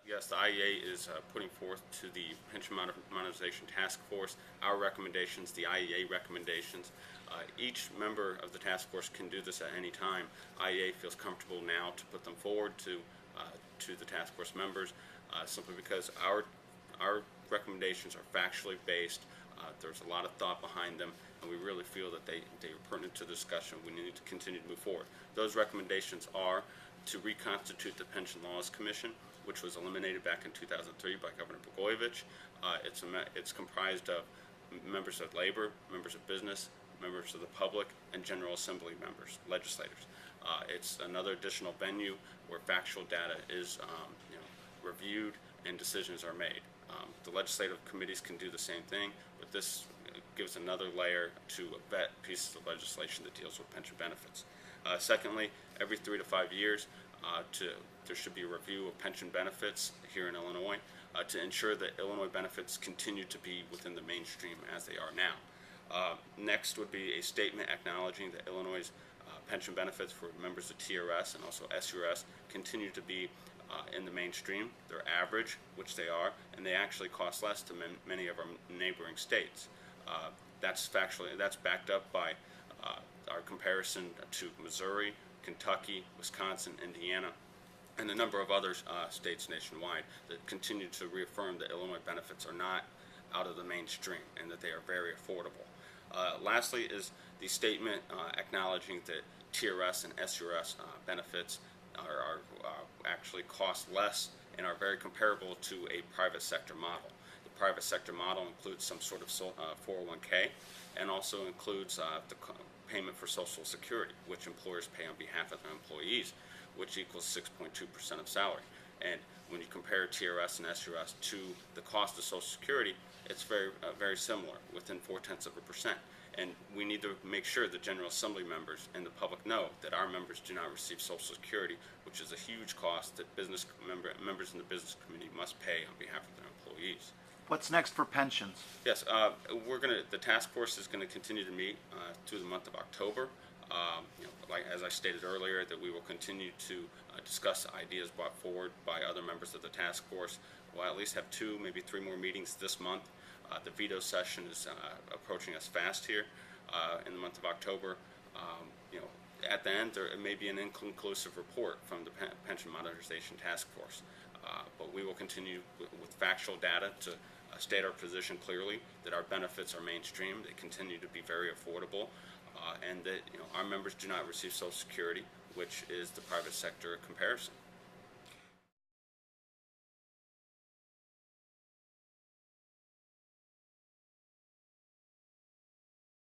Yes, the IEA is putting forth to the Pension Modernization Task Force our recommendations, the IEA recommendations. Each member of the task force can do this at any time. IEA feels comfortable now to put them forward to the task force members, simply because our recommendations are factually based. There's a lot of thought behind them, and we really feel that they are pertinent to the discussion. We need to continue to move forward. Those recommendations are to reconstitute the Pension Laws Commission, which was eliminated back in 2003 by Governor Blagojevich. It's comprised of members of labor, members of business, members of the public, and General Assembly members, legislators. It's another additional venue where factual data is reviewed and decisions are made. The legislative committees can do the same thing, but this gives another layer to vet pieces of legislation that deals with pension benefits. Secondly, every 3 to 5 years, there should be a review of pension benefits here in Illinois to ensure that Illinois benefits continue to be within the mainstream as they are now. Next would be a statement acknowledging that Illinois' pension benefits for members of TRS and also SURS continue to be in the mainstream. They're average, which they are, and they actually cost less to many of our neighboring states. That's backed up by our comparison to Missouri, Kentucky, Wisconsin, Indiana, and a number of other states nationwide that continue to reaffirm that Illinois benefits are not out of the mainstream and that they are very affordable. Lastly is the statement acknowledging that TRS and SURS benefits are actually cost less and are very comparable to a private sector model. The private sector model includes some sort of 401k and also includes the payment for Social Security, which employers pay on behalf of their employees, which equals 6.2% of salary. And when you compare TRS and SURS to the cost of Social Security, it's very similar, within 0.4%. And we need to make sure the General Assembly members and the public know that our members do not receive Social Security, which is a huge cost that members in the business community must pay on behalf of their employees. What's next for pensions? Yes, the task force is going to continue to meet through the month of October. Like as I stated earlier, that we will continue to discuss ideas brought forward by other members of the task force. We'll at least have 2, maybe 3 more meetings this month. The veto session is approaching us fast here in the month of October. At the end, there may be an inconclusive report from the Pension Modernization Task Force. But we will continue with factual data to state our position clearly that our benefits are mainstream, they continue to be very affordable, and that our members do not receive Social Security, which is the private sector comparison.